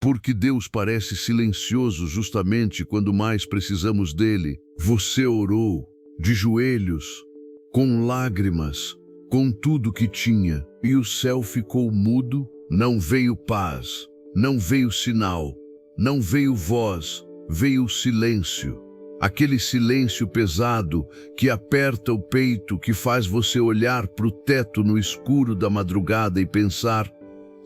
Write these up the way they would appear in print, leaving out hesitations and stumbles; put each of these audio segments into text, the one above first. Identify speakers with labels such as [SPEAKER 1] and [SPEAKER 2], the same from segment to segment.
[SPEAKER 1] Porque Deus parece silencioso justamente quando mais precisamos dele. Você orou, de joelhos, com lágrimas, com tudo que tinha, e o céu ficou mudo. Não veio paz, não veio sinal, não veio voz, veio silêncio. Aquele silêncio pesado que aperta o peito, que faz você olhar para o teto no escuro da madrugada e pensar: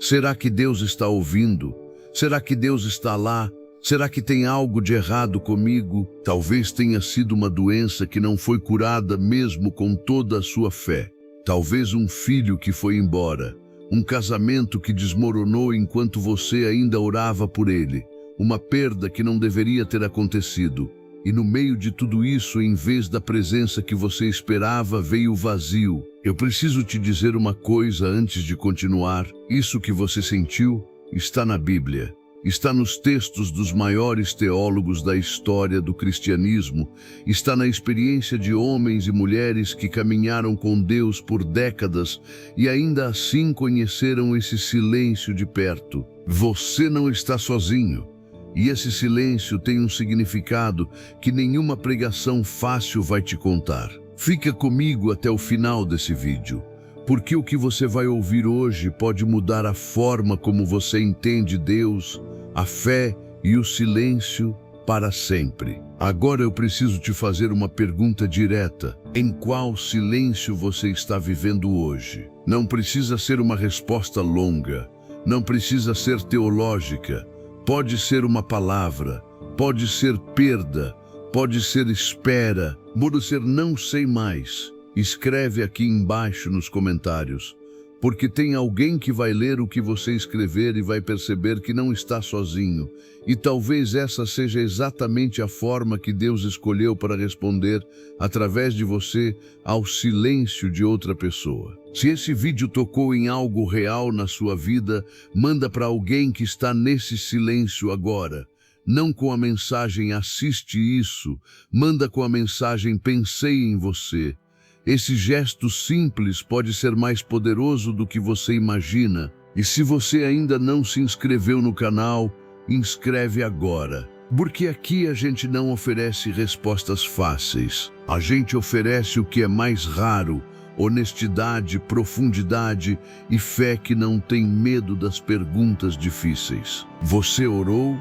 [SPEAKER 1] será que Deus está ouvindo? Será que Deus está lá? Será que tem algo de errado comigo? Talvez tenha sido uma doença que não foi curada mesmo com toda a sua fé. Talvez um filho que foi embora. Um casamento que desmoronou enquanto você ainda orava por ele. Uma perda que não deveria ter acontecido. E no meio de tudo isso, em vez da presença que você esperava, veio o vazio. Eu preciso te dizer uma coisa antes de continuar. Isso que você sentiu está na Bíblia. Está nos textos dos maiores teólogos da história do cristianismo. Está na experiência de homens e mulheres que caminharam com Deus por décadas e ainda assim conheceram esse silêncio de perto. Você não está sozinho. E esse silêncio tem um significado que nenhuma pregação fácil vai te contar. Fica comigo até o final desse vídeo, porque o que você vai ouvir hoje pode mudar a forma como você entende Deus, a fé e o silêncio para sempre. Agora eu preciso te fazer uma pergunta direta. Em qual silêncio você está vivendo hoje? Não precisa ser uma resposta longa, não precisa ser teológica. Pode ser uma palavra, pode ser perda, pode ser espera, pode ser não sei mais. Escreve aqui embaixo nos comentários, porque tem alguém que vai ler o que você escrever e vai perceber que não está sozinho. E talvez essa seja exatamente a forma que Deus escolheu para responder, através de você, ao silêncio de outra pessoa. Se esse vídeo tocou em algo real na sua vida, manda para alguém que está nesse silêncio agora. Não com a mensagem "assiste isso", manda com a mensagem "pensei em você". Esse gesto simples pode ser mais poderoso do que você imagina. E se você ainda não se inscreveu no canal, inscreve agora. Porque aqui a gente não oferece respostas fáceis. A gente oferece o que é mais raro: honestidade, profundidade e fé que não tem medo das perguntas difíceis. Você orou,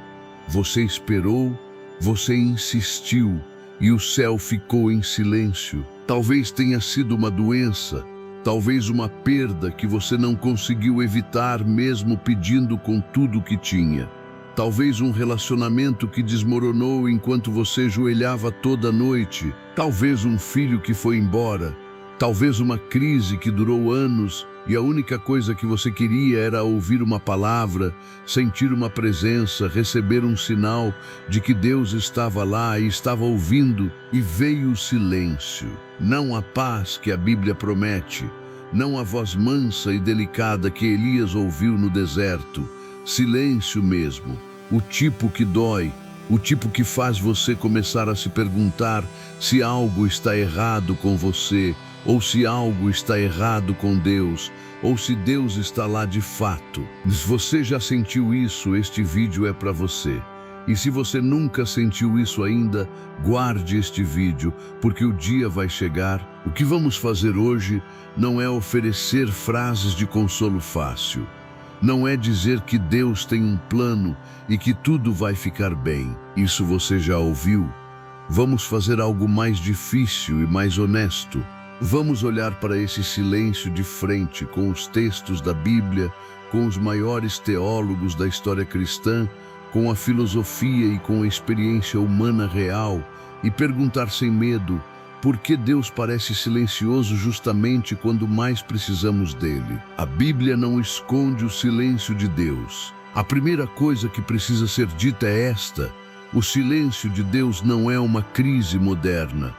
[SPEAKER 1] você esperou, você insistiu e o céu ficou em silêncio. Talvez tenha sido uma doença, talvez uma perda que você não conseguiu evitar mesmo pedindo com tudo que tinha. Talvez um relacionamento que desmoronou enquanto você joelhava toda noite. Talvez um filho que foi embora. Talvez uma crise que durou anos e a única coisa que você queria era ouvir uma palavra, sentir uma presença, receber um sinal de que Deus estava lá e estava ouvindo, e veio o silêncio. Não a paz que a Bíblia promete, não a voz mansa e delicada que Elias ouviu no deserto. Silêncio mesmo, o tipo que dói, o tipo que faz você começar a se perguntar se algo está errado com você, ou se algo está errado com Deus, ou se Deus está lá de fato. Se você já sentiu isso, este vídeo é para você. E se você nunca sentiu isso ainda, guarde este vídeo, porque o dia vai chegar. O que vamos fazer hoje não é oferecer frases de consolo fácil. Não é dizer que Deus tem um plano e que tudo vai ficar bem. Isso você já ouviu. Vamos fazer algo mais difícil e mais honesto. Vamos olhar para esse silêncio de frente com os textos da Bíblia, com os maiores teólogos da história cristã, com a filosofia e com a experiência humana real, e perguntar sem medo: por que Deus parece silencioso justamente quando mais precisamos dele? A Bíblia não esconde o silêncio de Deus. A primeira coisa que precisa ser dita é esta: o silêncio de Deus não é uma crise moderna.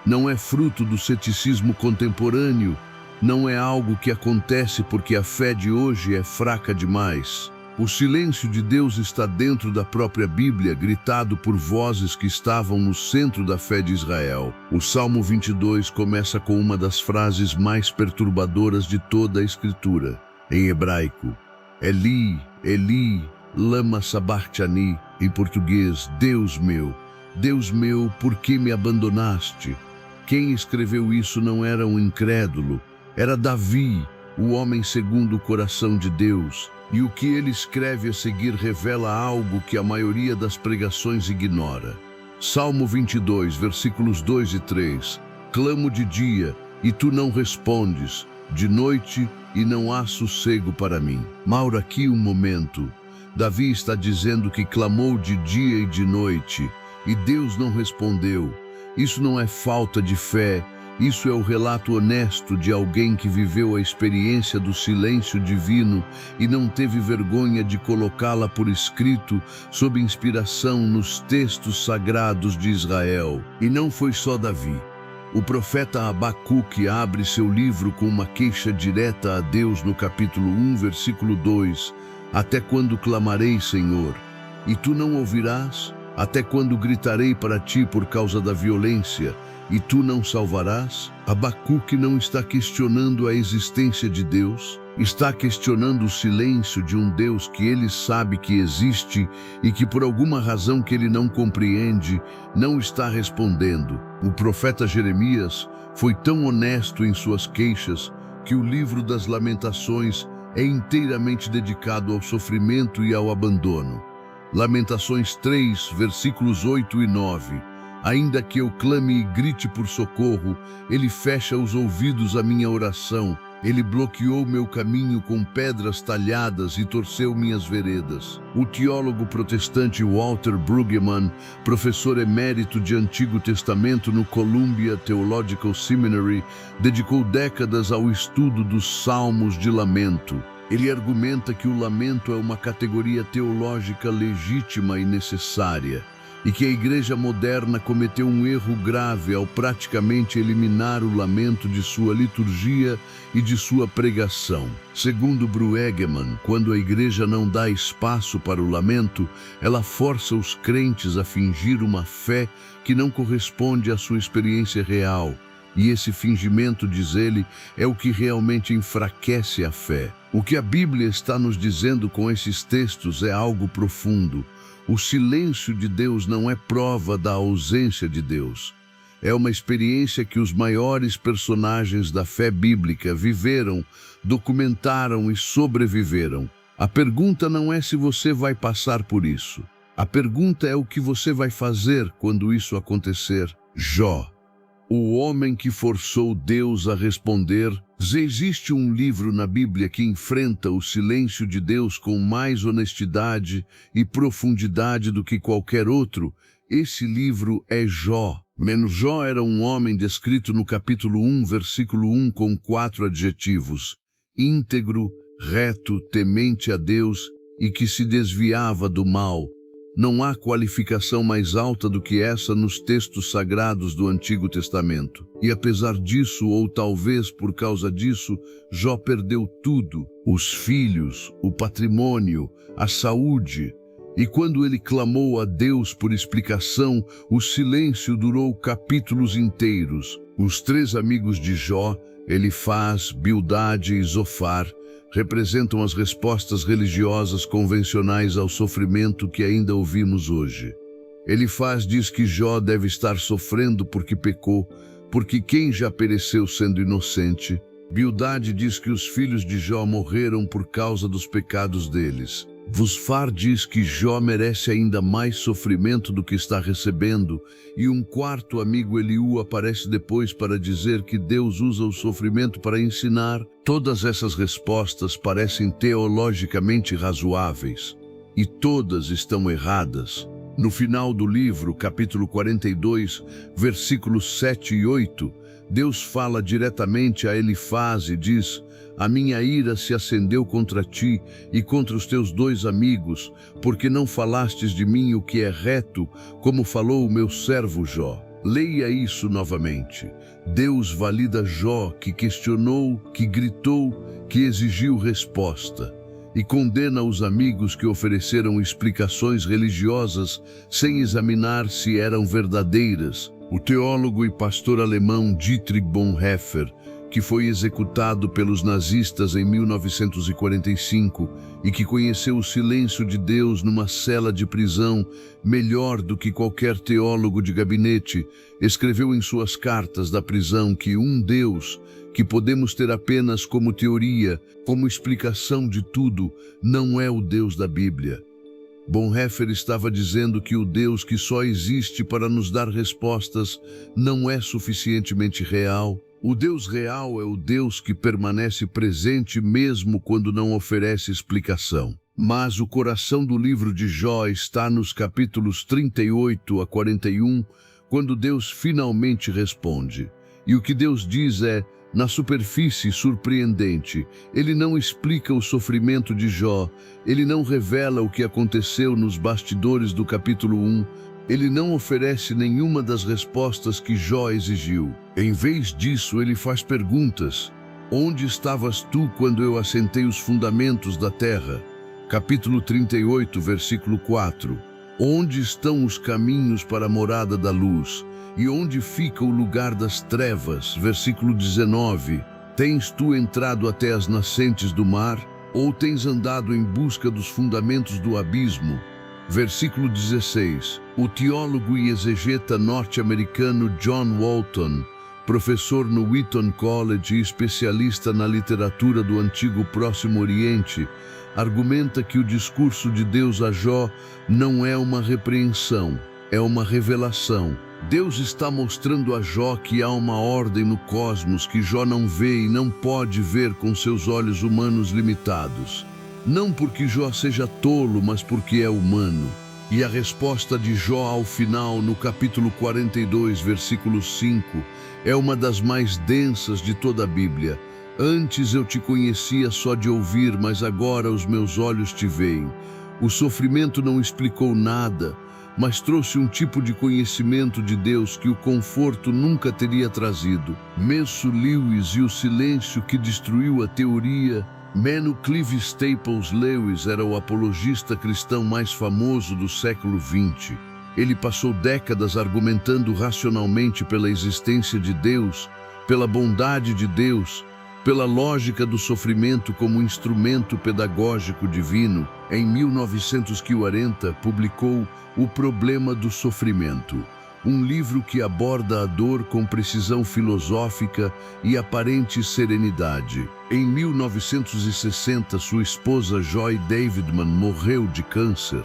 [SPEAKER 1] Não é fruto do ceticismo contemporâneo, não é algo que acontece porque a fé de hoje é fraca demais. O silêncio de Deus está dentro da própria Bíblia, gritado por vozes que estavam no centro da fé de Israel. O Salmo 22 começa com uma das frases mais perturbadoras de toda a Escritura. Em hebraico: Eli, Eli, lama sabachthani, em português, Deus meu, por que me abandonaste? Quem escreveu isso não era um incrédulo, era Davi, o homem segundo o coração de Deus. E o que ele escreve a seguir revela algo que a maioria das pregações ignora. Salmo 22, versículos 2 e 3. Clamo de dia, e tu não respondes, de noite, e não há sossego para mim. Maura, aqui um momento. Davi está dizendo que clamou de dia e de noite, e Deus não respondeu. Isso não é falta de fé, isso é o relato honesto de alguém que viveu a experiência do silêncio divino e não teve vergonha de colocá-la por escrito sob inspiração nos textos sagrados de Israel. E não foi só Davi. O profeta Abacuque abre seu livro com uma queixa direta a Deus no capítulo 1, versículo 2. Até quando clamarei, Senhor, e tu não ouvirás? Até quando gritarei para ti por causa da violência, e tu não salvarás? Abacuque não está questionando a existência de Deus, está questionando o silêncio de um Deus que ele sabe que existe e que por alguma razão que ele não compreende, não está respondendo. O profeta Jeremias foi tão honesto em suas queixas que o livro das Lamentações é inteiramente dedicado ao sofrimento e ao abandono. Lamentações 3, versículos 8 e 9. Ainda que eu clame e grite por socorro, ele fecha os ouvidos à minha oração. Ele bloqueou meu caminho com pedras talhadas e torceu minhas veredas. O teólogo protestante Walter Brueggemann, professor emérito de Antigo Testamento no Columbia Theological Seminary, dedicou décadas ao estudo dos Salmos de Lamento. Ele argumenta que o lamento é uma categoria teológica legítima e necessária, e que a igreja moderna cometeu um erro grave ao praticamente eliminar o lamento de sua liturgia e de sua pregação. Segundo Brueggemann, quando a igreja não dá espaço para o lamento, ela força os crentes a fingir uma fé que não corresponde à sua experiência real. E esse fingimento, diz ele, é o que realmente enfraquece a fé. O que a Bíblia está nos dizendo com esses textos é algo profundo. O silêncio de Deus não é prova da ausência de Deus. É uma experiência que os maiores personagens da fé bíblica viveram, documentaram e sobreviveram. A pergunta não é se você vai passar por isso. A pergunta é o que você vai fazer quando isso acontecer. Jó, o homem que forçou Deus a responder. Existe um livro na Bíblia que enfrenta o silêncio de Deus com mais honestidade e profundidade do que qualquer outro. Esse livro é Jó. Jó era um homem descrito no capítulo 1, versículo 1 com 4 adjetivos: íntegro, reto, temente a Deus e que se desviava do mal. Não há qualificação mais alta do que essa nos textos sagrados do Antigo Testamento. E apesar disso, ou talvez por causa disso, Jó perdeu tudo: os filhos, o patrimônio, a saúde. E quando ele clamou a Deus por explicação, o silêncio durou capítulos inteiros. Os 3 amigos de Jó, Elifaz, Bildade e Zofar, representam as respostas religiosas convencionais ao sofrimento que ainda ouvimos hoje. Elifaz diz que Jó deve estar sofrendo porque pecou, porque quem já pereceu sendo inocente? Bildade diz que os filhos de Jó morreram por causa dos pecados deles. Zofar diz que Jó merece ainda mais sofrimento do que está recebendo, e um 4º amigo, Eliú, aparece depois para dizer que Deus usa o sofrimento para ensinar. Todas essas respostas parecem teologicamente razoáveis, e todas estão erradas. No final do livro, capítulo 42, versículos 7 e 8, Deus fala diretamente a Elifaz e diz: a minha ira se acendeu contra ti e contra os teus 2 amigos, porque não falastes de mim o que é reto, como falou o meu servo Jó. Leia isso novamente. Deus valida Jó, que questionou, que gritou, que exigiu resposta, e condena os amigos que ofereceram explicações religiosas sem examinar se eram verdadeiras. O teólogo e pastor alemão Dietrich Bonhoeffer, que foi executado pelos nazistas em 1945 e que conheceu o silêncio de Deus numa cela de prisão melhor do que qualquer teólogo de gabinete, escreveu em suas cartas da prisão que um Deus, que podemos ter apenas como teoria, como explicação de tudo, não é o Deus da Bíblia. Bonhoeffer estava dizendo que o Deus que só existe para nos dar respostas não é suficientemente real. O Deus real é o Deus que permanece presente mesmo quando não oferece explicação. Mas o coração do livro de Jó está nos capítulos 38 a 41, quando Deus finalmente responde. E o que Deus diz é, na superfície surpreendente, ele não explica o sofrimento de Jó, ele não revela o que aconteceu nos bastidores do capítulo 1, ele não oferece nenhuma das respostas que Jó exigiu. Em vez disso, ele faz perguntas. Onde estavas tu quando eu assentei os fundamentos da terra? Capítulo 38, versículo 4. Onde estão os caminhos para a morada da luz? E onde fica o lugar das trevas? Versículo 19. Tens tu entrado até as nascentes do mar? Ou tens andado em busca dos fundamentos do abismo? Versículo 16. O teólogo e exegeta norte-americano John Walton, professor no Wheaton College e especialista na literatura do antigo Próximo Oriente, argumenta que o discurso de Deus a Jó não é uma repreensão, é uma revelação. Deus está mostrando a Jó que há uma ordem no cosmos que Jó não vê e não pode ver com seus olhos humanos limitados. Não porque Jó seja tolo, mas porque é humano. E a resposta de Jó ao final, no capítulo 42, versículo 5, é uma das mais densas de toda a Bíblia. Antes eu te conhecia só de ouvir, mas agora os meus olhos te veem. O sofrimento não explicou nada, mas trouxe um tipo de conhecimento de Deus que o conforto nunca teria trazido. Menso Lewis e o silêncio que destruiu a teoria. Mano Clive Staples Lewis era o apologista cristão mais famoso do século XX. Ele passou décadas argumentando racionalmente pela existência de Deus, pela bondade de Deus, pela lógica do sofrimento como instrumento pedagógico divino. Em 1940, publicou O Problema do Sofrimento, um livro que aborda a dor com precisão filosófica e aparente serenidade. Em 1960, sua esposa Joy Davidman morreu de câncer,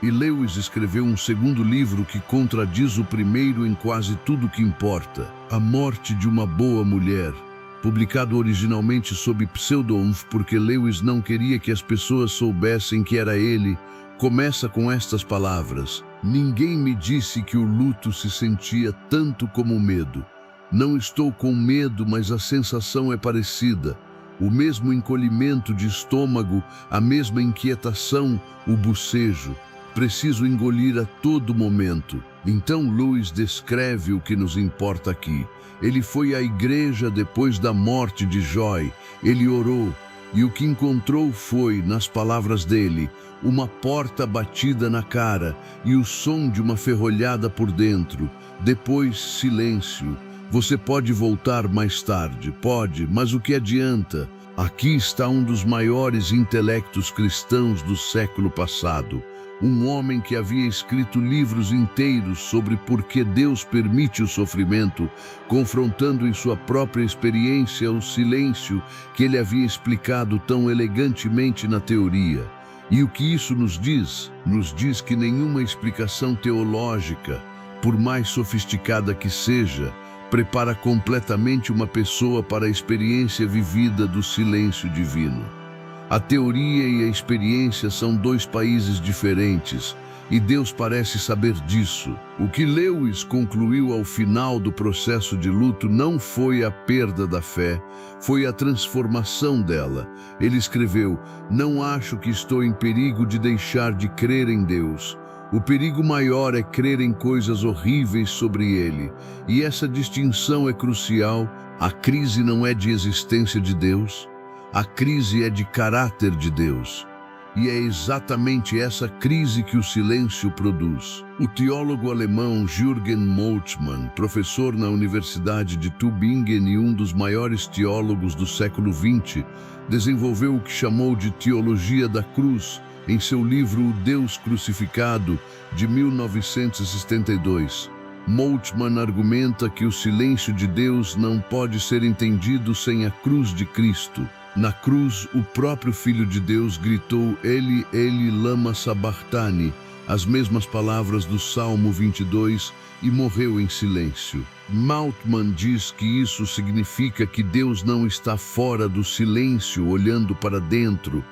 [SPEAKER 1] e Lewis escreveu um segundo livro que contradiz o primeiro em quase tudo que importa, A Morte de uma Boa Mulher, publicado originalmente sob pseudônimo porque Lewis não queria que as pessoas soubessem que era ele. Começa com estas palavras: ninguém me disse que o luto se sentia tanto como o medo. Não estou com medo, mas a sensação é parecida. O mesmo encolhimento de estômago, a mesma inquietação, o bocejo. Preciso engolir a todo momento. Então Lewis descreve o que nos importa aqui. Ele foi à igreja depois da morte de Joy. Ele orou. E o que encontrou foi, nas palavras dele, uma porta batida na cara e o som de uma ferrolhada por dentro. Depois, silêncio. Você pode voltar mais tarde, pode, mas o que adianta? Aqui está um dos maiores intelectos cristãos do século passado. Um homem que havia escrito livros inteiros sobre por que Deus permite o sofrimento, confrontando em sua própria experiência o silêncio que ele havia explicado tão elegantemente na teoria. E o que isso nos diz? Nos diz que nenhuma explicação teológica, por mais sofisticada que seja, prepara completamente uma pessoa para a experiência vivida do silêncio divino. A teoria e a experiência são dois países diferentes, e Deus parece saber disso. O que Lewis concluiu ao final do processo de luto não foi a perda da fé, foi a transformação dela. Ele escreveu: não acho que estou em perigo de deixar de crer em Deus. O perigo maior é crer em coisas horríveis sobre ele, e essa distinção é crucial. A crise não é de existência de Deus. A crise é de caráter de Deus. E é exatamente essa crise que o silêncio produz. O teólogo alemão Jürgen Moltmann, professor na Universidade de Tübingen e um dos maiores teólogos do século XX, desenvolveu o que chamou de teologia da cruz em seu livro O Deus Crucificado, de 1972. Moltmann argumenta que o silêncio de Deus não pode ser entendido sem a cruz de Cristo. Na cruz, o próprio Filho de Deus gritou Eli, Eli, lama sabachthani, as mesmas palavras do Salmo 22, e morreu em silêncio. Moltmann diz que isso significa que Deus não está fora do silêncio olhando para dentro.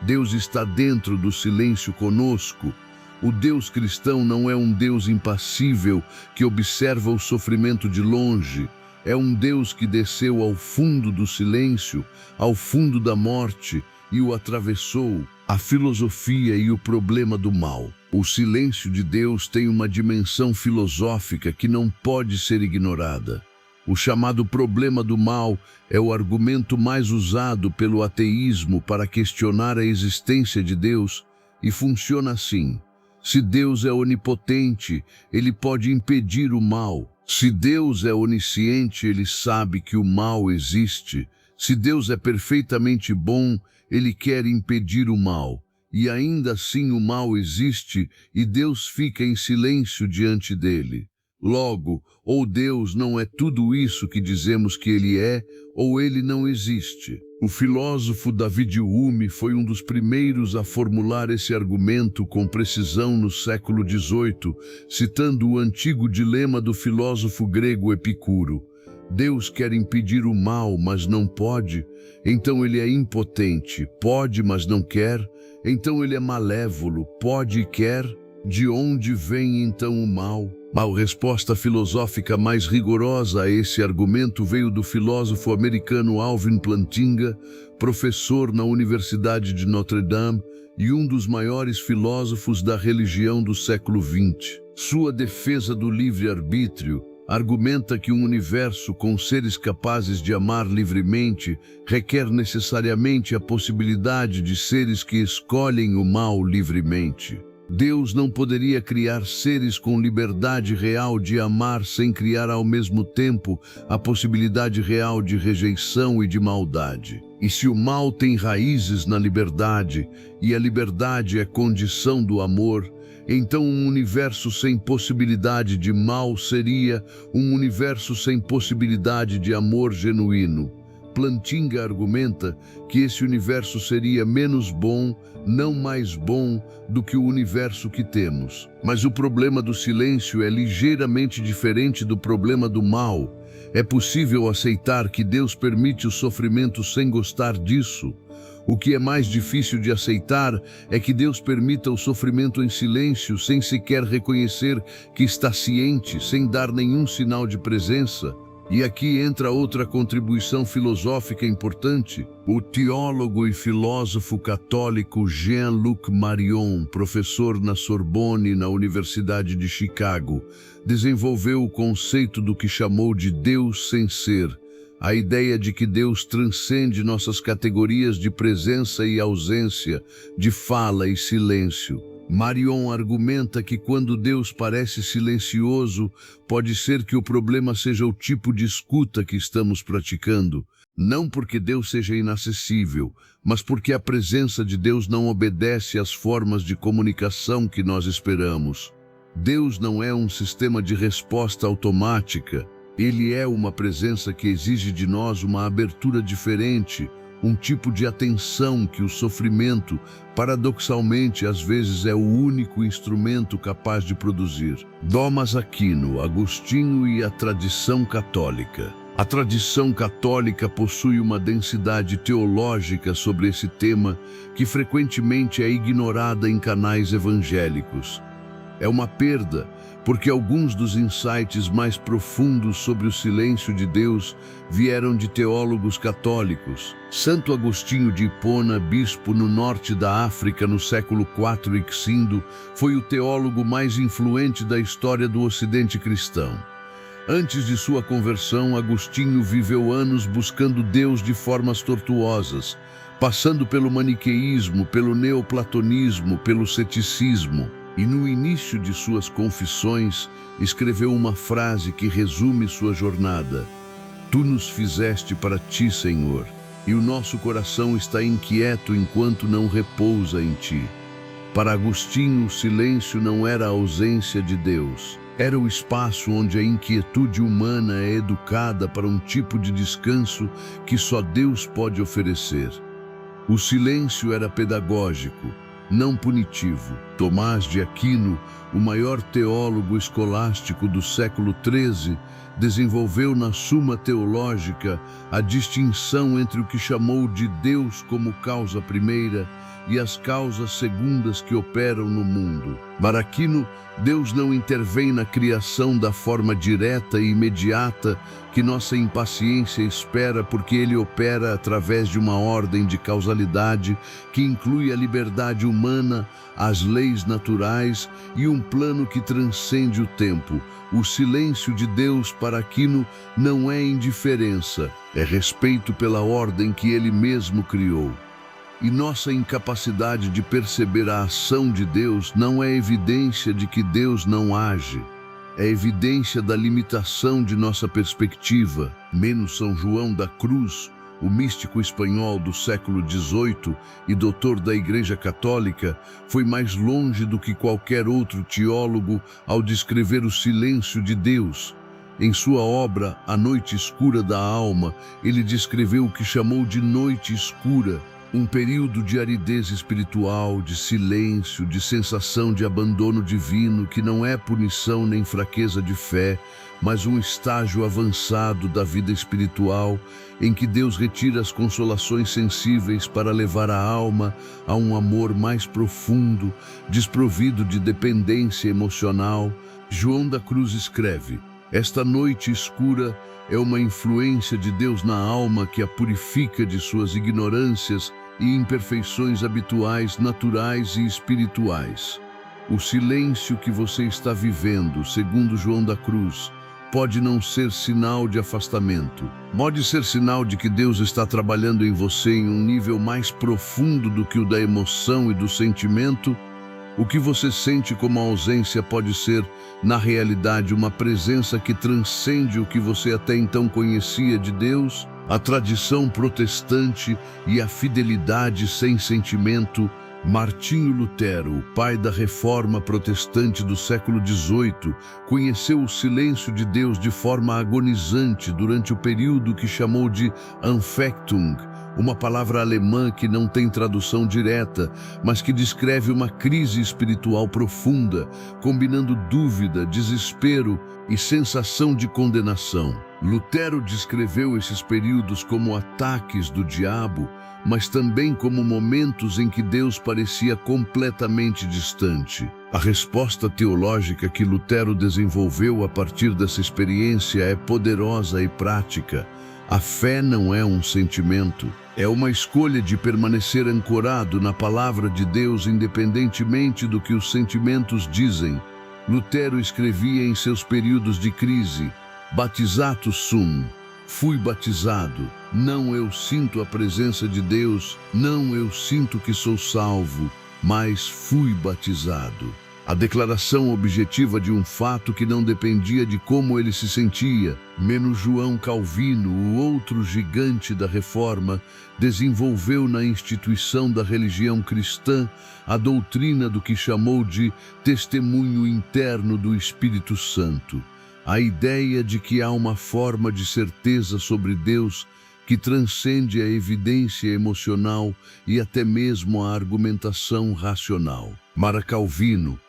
[SPEAKER 1] Deus está dentro do silêncio conosco. O Deus cristão não é um Deus impassível que observa o sofrimento de longe. É um Deus que desceu ao fundo do silêncio, ao fundo da morte, e o atravessou, a filosofia e o problema do mal. O silêncio de Deus tem uma dimensão filosófica que não pode ser ignorada. O chamado problema do mal é o argumento mais usado pelo ateísmo para questionar a existência de Deus, e funciona assim. Se Deus é onipotente, ele pode impedir o mal. Se Deus é onisciente, ele sabe que o mal existe. Se Deus é perfeitamente bom, ele quer impedir o mal. E ainda assim o mal existe e Deus fica em silêncio diante dele. Logo, ou Deus não é tudo isso que dizemos que ele é, ou ele não existe. O filósofo David Hume foi um dos primeiros a formular esse argumento com precisão no século XVIII, citando o antigo dilema do filósofo grego Epicuro. Deus quer impedir o mal, mas não pode, então ele é impotente. Pode, mas não quer, então ele é malévolo. Pode e quer, de onde vem então o mal? A resposta filosófica mais rigorosa a esse argumento veio do filósofo americano Alvin Plantinga, professor na Universidade de Notre Dame e um dos maiores filósofos da religião do século XX. Sua defesa do livre-arbítrio argumenta que um universo com seres capazes de amar livremente requer necessariamente a possibilidade de seres que escolhem o mal livremente. Deus não poderia criar seres com liberdade real de amar sem criar ao mesmo tempo a possibilidade real de rejeição e de maldade. E se o mal tem raízes na liberdade, e a liberdade é condição do amor, então um universo sem possibilidade de mal seria um universo sem possibilidade de amor genuíno. Plantinga argumenta que esse universo seria menos bom, não mais bom, do que o universo que temos. Mas o problema do silêncio é ligeiramente diferente do problema do mal. É possível aceitar que Deus permite o sofrimento sem gostar disso. O que é mais difícil de aceitar é que Deus permita o sofrimento em silêncio, sem sequer reconhecer que está ciente, sem dar nenhum sinal de presença. E aqui entra outra contribuição filosófica importante. O teólogo e filósofo católico Jean-Luc Marion, professor na Sorbonne, na Universidade de Chicago, desenvolveu o conceito do que chamou de Deus sem ser, a ideia de que Deus transcende nossas categorias de presença e ausência, de fala e silêncio. Marion argumenta que quando Deus parece silencioso, pode ser que o problema seja o tipo de escuta que estamos praticando. Não porque Deus seja inacessível, mas porque a presença de Deus não obedece às formas de comunicação que nós esperamos. Deus não é um sistema de resposta automática. Ele é uma presença que exige de nós uma abertura diferente, um tipo de atenção que o sofrimento, paradoxalmente, às vezes é o único instrumento capaz de produzir. Thomas Aquino, Agostinho e a tradição católica. A tradição católica possui uma densidade teológica sobre esse tema que frequentemente é ignorada em canais evangélicos. É uma perda, porque alguns dos insights mais profundos sobre o silêncio de Deus vieram de teólogos católicos. Santo Agostinho de Hipona, bispo no norte da África no século IV e V, foi o teólogo mais influente da história do Ocidente cristão. Antes de sua conversão, Agostinho viveu anos buscando Deus de formas tortuosas, passando pelo maniqueísmo, pelo neoplatonismo, pelo ceticismo. E no início de suas confissões, escreveu uma frase que resume sua jornada: Tu nos fizeste para ti, Senhor, e o nosso coração está inquieto enquanto não repousa em ti. Para Agostinho, o silêncio não era a ausência de Deus. Era o espaço onde a inquietude humana é educada para um tipo de descanso que só Deus pode oferecer. O silêncio era pedagógico, não punitivo. Tomás de Aquino, o maior teólogo escolástico do século XIII, desenvolveu na Suma Teológica a distinção entre o que chamou de Deus como causa primeira e as causas segundas que operam no mundo. Para Aquino, Deus não intervém na criação da forma direta e imediata que nossa impaciência espera, porque ele opera através de uma ordem de causalidade que inclui a liberdade humana, as leis naturais e um plano que transcende o tempo. O silêncio de Deus para Aquino não é indiferença, é respeito pela ordem que ele mesmo criou. E nossa incapacidade de perceber a ação de Deus não é evidência de que Deus não age. É evidência da limitação de nossa perspectiva. Menos São João da Cruz, o místico espanhol do século XVIII e doutor da Igreja Católica, foi mais longe do que qualquer outro teólogo ao descrever o silêncio de Deus. Em sua obra A Noite Escura da Alma, ele descreveu o que chamou de noite escura, um período de aridez espiritual, de silêncio, de sensação de abandono divino, que não é punição nem fraqueza de fé, mas um estágio avançado da vida espiritual, em que Deus retira as consolações sensíveis para levar a alma a um amor mais profundo, desprovido de dependência emocional. João da Cruz escreve: Esta noite escura é uma influência de Deus na alma que a purifica de suas ignorâncias e imperfeições habituais, naturais e espirituais. O silêncio que você está vivendo, segundo João da Cruz, pode não ser sinal de afastamento. Pode ser sinal de que Deus está trabalhando em você em um nível mais profundo do que o da emoção e do sentimento. O que você sente como ausência pode ser, na realidade, uma presença que transcende o que você até então conhecia de Deus. A tradição protestante e a fidelidade sem sentimento. Martinho Lutero, o pai da Reforma Protestante do século XVIII, conheceu o silêncio de Deus de forma agonizante durante o período que chamou de Anfechtung, uma palavra alemã que não tem tradução direta, mas que descreve uma crise espiritual profunda, combinando dúvida, desespero e sensação de condenação. Lutero descreveu esses períodos como ataques do diabo, mas também como momentos em que Deus parecia completamente distante. A resposta teológica que Lutero desenvolveu a partir dessa experiência é poderosa e prática. A fé não é um sentimento, é uma escolha de permanecer ancorado na palavra de Deus independentemente do que os sentimentos dizem. Lutero escrevia em seus períodos de crise: Baptizatus sum, fui batizado, não eu sinto a presença de Deus, não eu sinto que sou salvo, mas fui batizado. A declaração objetiva de um fato que não dependia de como ele se sentia. Menos João Calvino, o outro gigante da Reforma, desenvolveu na instituição da religião cristã a doutrina do que chamou de testemunho interno do Espírito Santo. A ideia de que há uma forma de certeza sobre Deus que transcende a evidência emocional e até mesmo a argumentação racional. Para Calvino,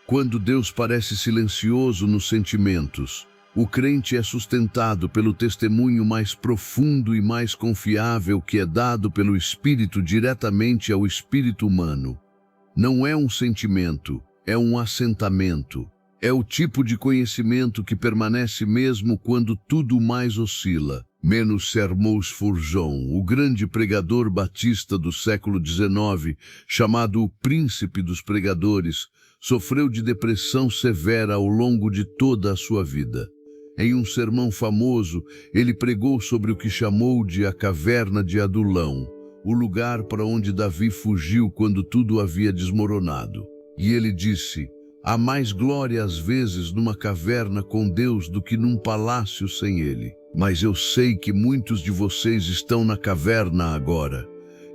[SPEAKER 1] quando Deus parece silencioso nos sentimentos, o crente é sustentado pelo testemunho mais profundo e mais confiável que é dado pelo Espírito diretamente ao espírito humano. Não é um sentimento, é um assentamento. É o tipo de conhecimento que permanece mesmo quando tudo mais oscila. Menos Sermous Fourjon, o grande pregador batista do século XIX, chamado o Príncipe dos Pregadores, sofreu de depressão severa ao longo de toda a sua vida. Em um sermão famoso, ele pregou sobre o que chamou de a caverna de Adulão, o lugar para onde Davi fugiu quando tudo havia desmoronado. E ele disse: há mais glória às vezes numa caverna com Deus do que num palácio sem Ele. Mas eu sei que muitos de vocês estão na caverna agora.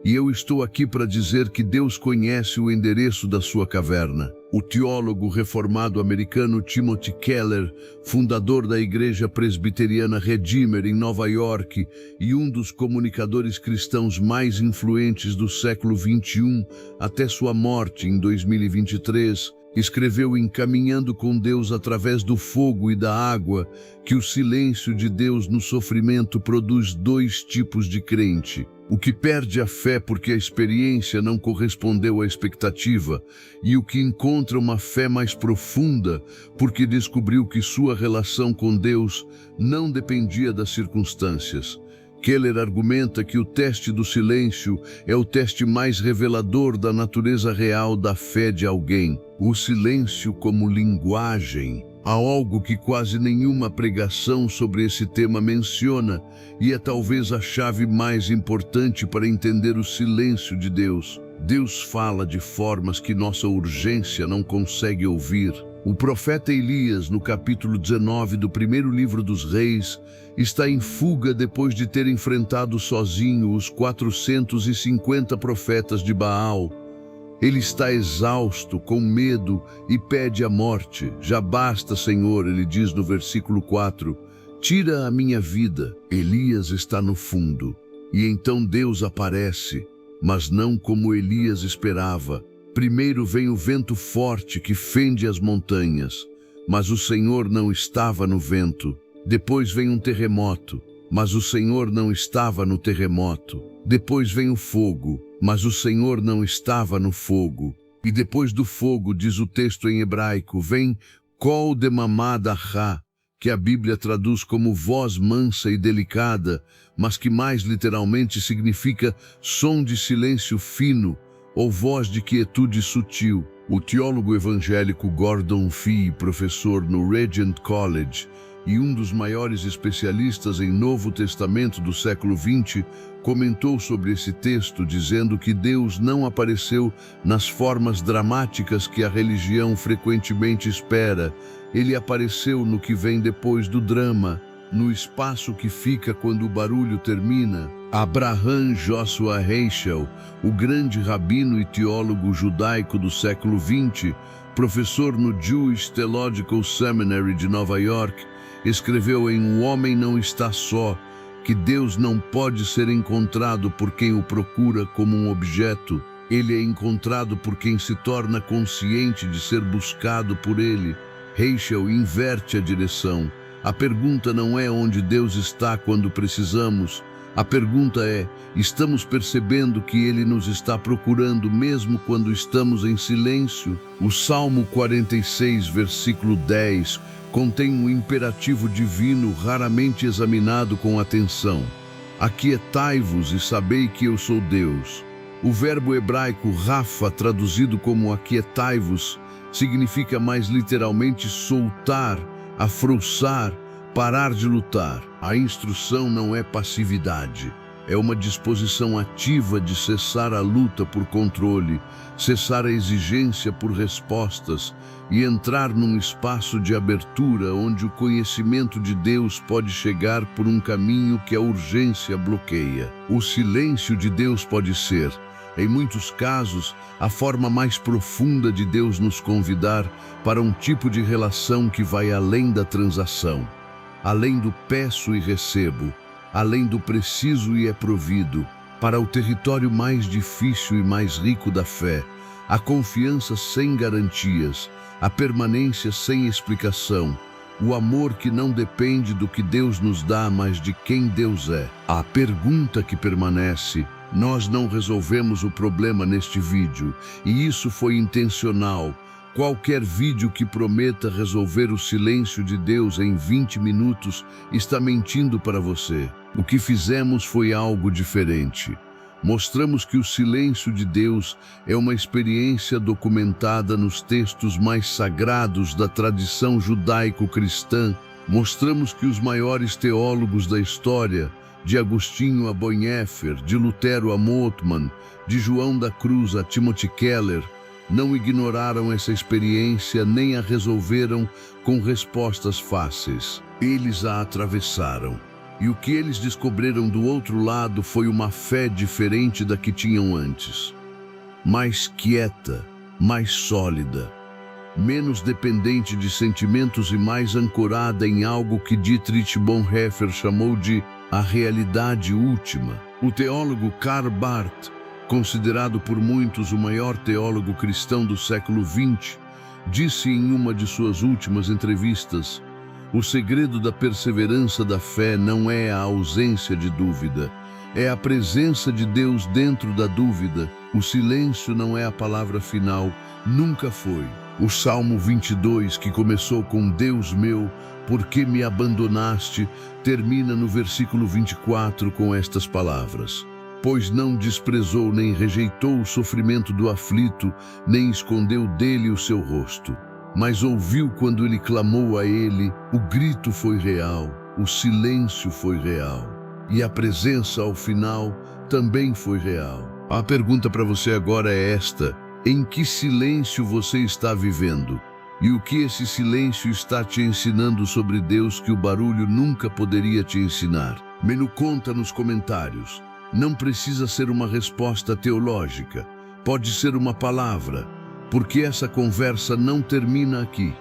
[SPEAKER 1] E eu estou aqui para dizer que Deus conhece o endereço da sua caverna. O teólogo reformado americano Timothy Keller, fundador da Igreja Presbiteriana Redeemer em Nova York e um dos comunicadores cristãos mais influentes do século XXI até sua morte em 2023, escreveu em Caminhando com Deus através do fogo e da água que o silêncio de Deus no sofrimento produz dois tipos de crente: o que perde a fé porque a experiência não correspondeu à expectativa, e o que encontra uma fé mais profunda porque descobriu que sua relação com Deus não dependia das circunstâncias. Keller argumenta que o teste do silêncio é o teste mais revelador da natureza real da fé de alguém. O silêncio como linguagem. Há algo que quase nenhuma pregação sobre esse tema menciona, e é talvez a chave mais importante para entender o silêncio de Deus. Deus fala de formas que nossa urgência não consegue ouvir. O profeta Elias, no capítulo 19 do primeiro livro dos Reis, está em fuga depois de ter enfrentado sozinho os 450 profetas de Baal. Ele está exausto, com medo, e pede a morte. Já basta, Senhor, ele diz no versículo 4, tira a minha vida. Elias está no fundo. E então Deus aparece, mas não como Elias esperava. Primeiro vem o vento forte que fende as montanhas, mas o Senhor não estava no vento. Depois vem um terremoto, mas o Senhor não estava no terremoto. Depois vem o fogo, mas o Senhor não estava no fogo. E depois do fogo, diz o texto em hebraico, vem Kol Demamad Achá, que a Bíblia traduz como voz mansa e delicada, mas que mais literalmente significa som de silêncio fino ou voz de quietude sutil. O teólogo evangélico Gordon Fee, professor no Regent College e um dos maiores especialistas em Novo Testamento do século XX, comentou sobre esse texto dizendo que Deus não apareceu nas formas dramáticas que a religião frequentemente espera. Ele apareceu no que vem depois do drama, no espaço que fica quando o barulho termina. Abraham Joshua Heschel, o grande rabino e teólogo judaico do século XX, professor no Jewish Theological Seminary de Nova York, escreveu em Um Homem Não Está Só, que Deus não pode ser encontrado por quem o procura como um objeto. Ele é encontrado por quem se torna consciente de ser buscado por ele. Heschel inverte a direção. A pergunta não é onde Deus está quando precisamos. A pergunta é, estamos percebendo que Ele nos está procurando mesmo quando estamos em silêncio? O Salmo 46, versículo 10, contém um imperativo divino raramente examinado com atenção. Aquietai-vos e sabei que eu sou Deus. O verbo hebraico rafa, traduzido como aquietai-vos, significa mais literalmente soltar, afrouxar, parar de lutar. A instrução não é passividade, é uma disposição ativa de cessar a luta por controle, cessar a exigência por respostas e entrar num espaço de abertura onde o conhecimento de Deus pode chegar por um caminho que a urgência bloqueia. O silêncio de Deus pode ser, em muitos casos, a forma mais profunda de Deus nos convidar para um tipo de relação que vai além da transação, além do peço e recebo, além do preciso e é provido, para o território mais difícil e mais rico da fé, a confiança sem garantias, a permanência sem explicação, o amor que não depende do que Deus nos dá, mas de quem Deus é. A pergunta que permanece: nós não resolvemos o problema neste vídeo, e isso foi intencional. Qualquer vídeo que prometa resolver o silêncio de Deus em 20 minutos está mentindo para você. O que fizemos foi algo diferente. Mostramos que o silêncio de Deus é uma experiência documentada nos textos mais sagrados da tradição judaico-cristã. Mostramos que os maiores teólogos da história, de Agostinho a Bonhoeffer, de Lutero a Moltmann, de João da Cruz a Timothy Keller, não ignoraram essa experiência nem a resolveram com respostas fáceis. Eles a atravessaram. E o que eles descobriram do outro lado foi uma fé diferente da que tinham antes. Mais quieta, mais sólida, menos dependente de sentimentos e mais ancorada em algo que Dietrich Bonhoeffer chamou de a realidade última. O teólogo Karl Barth, considerado por muitos o maior teólogo cristão do século XX, disse em uma de suas últimas entrevistas: o segredo da perseverança da fé não é a ausência de dúvida, é a presença de Deus dentro da dúvida. O silêncio não é a palavra final, nunca foi. O Salmo 22, que começou com Deus meu, por que me abandonaste, termina no versículo 24 com estas palavras: pois não desprezou nem rejeitou o sofrimento do aflito, nem escondeu dele o seu rosto. Mas ouviu quando ele clamou a ele, o grito foi real, o silêncio foi real. E a presença ao final também foi real. A pergunta para você agora é esta: em que silêncio você está vivendo? E o que esse silêncio está te ensinando sobre Deus que o barulho nunca poderia te ensinar? Me no conta nos comentários. Não precisa ser uma resposta teológica, pode ser uma palavra, porque essa conversa não termina aqui.